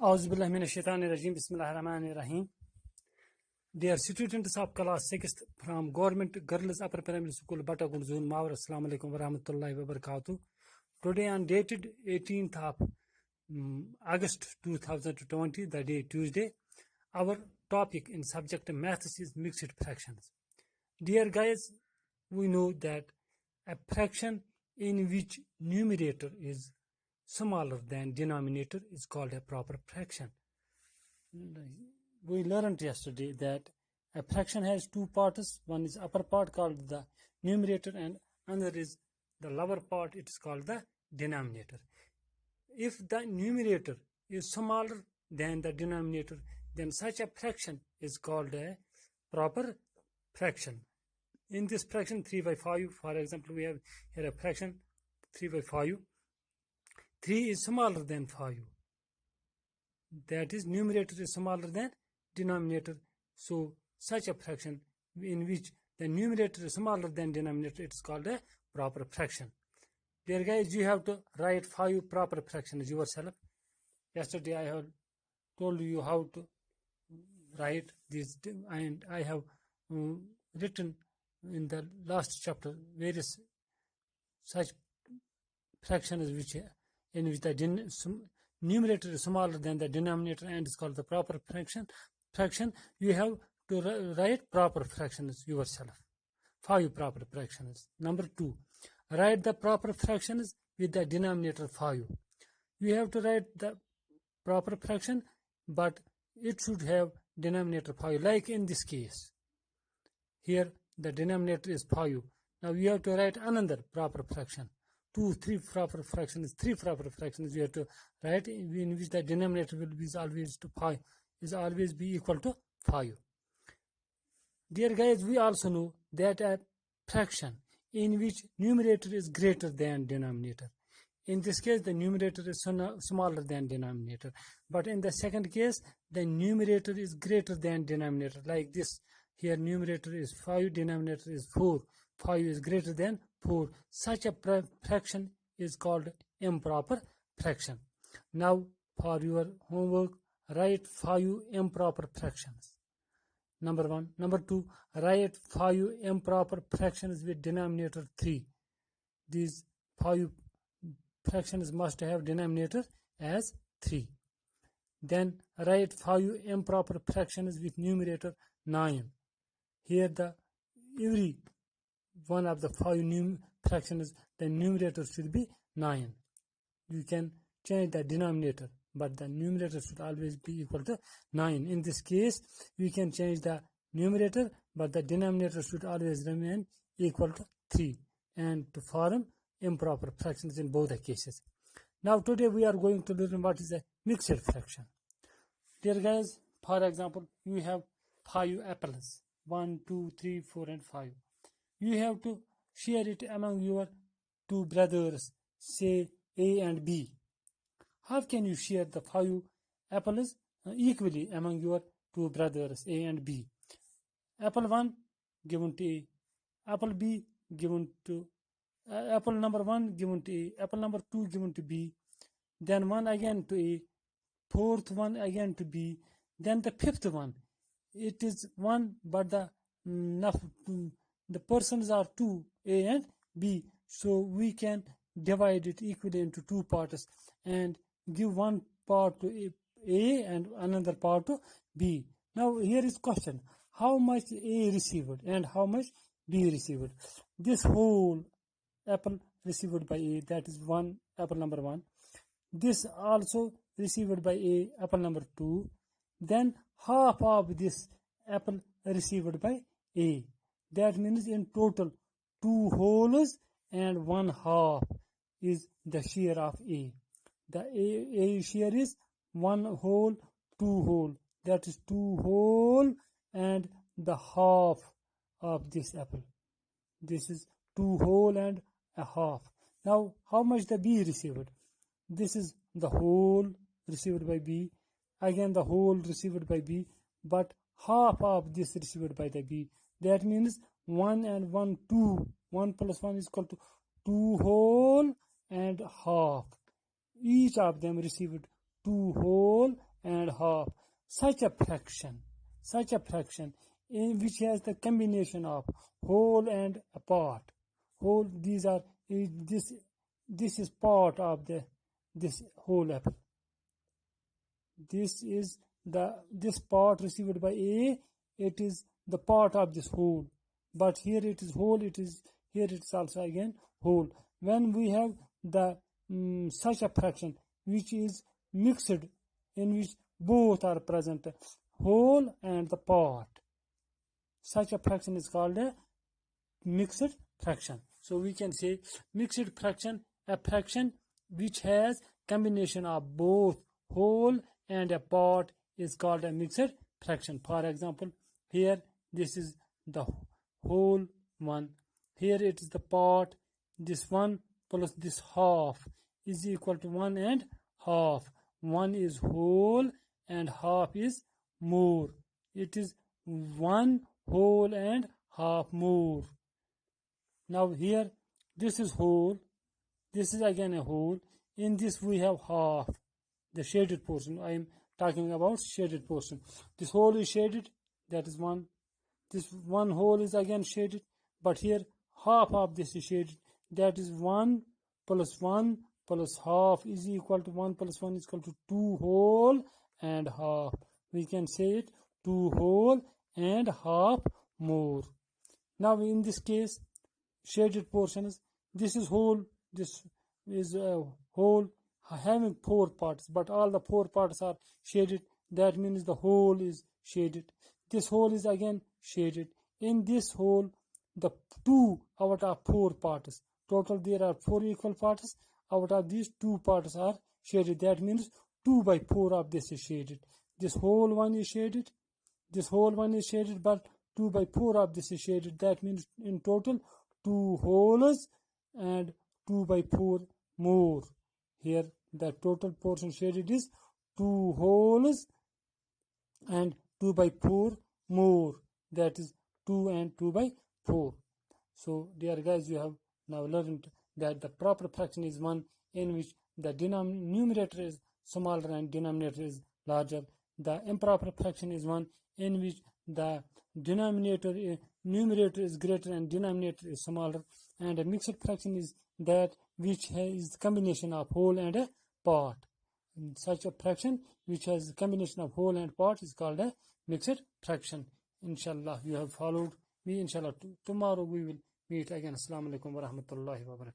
Auzubillahiminashaitanirrajim. Bismillahirrahmanirrahim. Dear students of class 6th from Government Girls Upper Primary School, BATAGUND Zone, Mawar. Assalamu alaikum wa rahmatullahi wa barakatuh. Today on dated 18th of August 2020, the day Tuesday, our topic in subject maths is mixed fractions. Dear guys, we know that a fraction in which numerator is smaller than denominator is called a proper fraction. We learned yesterday that a fraction has two parts. One is upper part called the numerator and another is the lower part, it is called the denominator. If the numerator is smaller than the denominator, then such a fraction is called a proper fraction. In this fraction 3 by 5, for example, we have here a fraction 3 by 5. 3 is smaller than 5. That is, numerator is smaller than denominator. So such a fraction in which the numerator is smaller than denominator, it is called a proper fraction. Dear guys, you have to write 5 proper fractions yourself. Yesterday I have told you how to write these, and I have written in the last chapter various such fractions in which the numerator is smaller than the denominator and is called the proper fraction. You have to write proper fractions yourself. 5 proper fractions. Number 2, write the proper fractions with the denominator 5. You have to write the proper fraction, but it should have denominator 5, like in this case. Here the denominator is 5. Now you have to write another proper fraction. 3 proper fractions you have to write, in which the denominator will be always be equal to 5. Dear guys, we also know that a fraction in which numerator is greater than denominator. In this case, the numerator is smaller than denominator. But in the second case, the numerator is greater than denominator. Like this, here numerator is 5, denominator is 4. 5 is greater than 4. Such a fraction is called improper fraction. Now, for your homework, write 5 improper fractions. Number 1. Number 2, write 5 improper fractions with denominator 3. These 5 fractions must have denominator as 3. Then write 5 improper fractions with numerator 9. Here every one of the 5 fractions, the numerator should be 9. You can change the denominator, but the numerator should always be equal to 9. In this case, we can change the numerator, but the denominator should always remain equal to 3, and to form improper fractions in both the cases. Now today we are going to learn what is a mixed fraction. Dear guys, for example, you have 5 apples, 1, 2, 3, 4 and 5. You have to share it among your 2 brothers, say A and B. How can you share the 5 apples equally among your 2 brothers, A and B? Apple 1 given to A, apple B given to apple number 1 given to A, apple number 2 given to B, then 1 again to A, 4th one again to B, then the 5th one. It is 1, but the persons are 2, A and B. So we can divide it equally into 2 parts and give one part to A and another part to B. Now here is question: how much A received and how much B received? This whole apple received by A, that is apple number 1. This also received by A, apple number 2. Then half of this apple received by A. That means in total 2 wholes and 1 half is the share of A. The A share is 1 whole, 2 whole. That is 2 whole and the half of this apple. This is 2 whole and a half. Now, how much the B received? This is the whole received by B. Again, the whole received by B. But half of this received by the B. That means 1 and 1, 2. 1 plus 1 is equal to 2 whole and half. Each of them received 2 whole and half. Such a fraction in which has the combination of whole and a part. Whole, these are this is part of this whole apple. This is this part received by A. It is the part of this whole, but here it is whole. Here it is also again whole. When we have the such a fraction which is mixed, in which both are present, whole and the part, such a fraction is called a mixed fraction. So we can say mixed fraction, a fraction which has combination of both whole and a part, is called a mixed fraction. For example, here this is the whole one, here it is the part. This one plus this half is equal to 1 and half. 1 is whole and half is more. It is 1 whole and half more. Now here this is whole, this is again a whole. In this we have half, the shaded portion. I am talking about shaded portion. This whole is shaded, that is 1. This one whole is again shaded, but here half of this is shaded, that is 1 plus half is equal to 1 plus 1 is equal to 2 whole and half. We can say it 2 whole and half more. Now in this case, shaded portions, this is whole, this is whole having 4 parts, but all the 4 parts are shaded. That means the whole is shaded. This whole is again shaded. In this whole, the 2 out of 4 parts, total there are 4 equal parts. Out of these 2 parts are shaded. That means 2 by 4 of this is shaded. This whole one is shaded. This whole one is shaded, but 2 by 4 of this is shaded. That means in total 2 wholes and 2 by 4 more. Here the total portion shaded is 2 wholes and 2 by 4 more. That is 2 and 2 by 4. So dear guys, you have now learned that the proper fraction is one in which the numerator is smaller and denominator is larger. The improper fraction is one in which the numerator is greater and denominator is smaller. And a mixed fraction is that which is the combination of whole and a part. And such a fraction which has a combination of whole and part is called a mixed fraction. Inshallah, you have followed me. Inshallah, tomorrow we will meet again. Assalamu alaikum wa rahmatullahi wa barakatuh.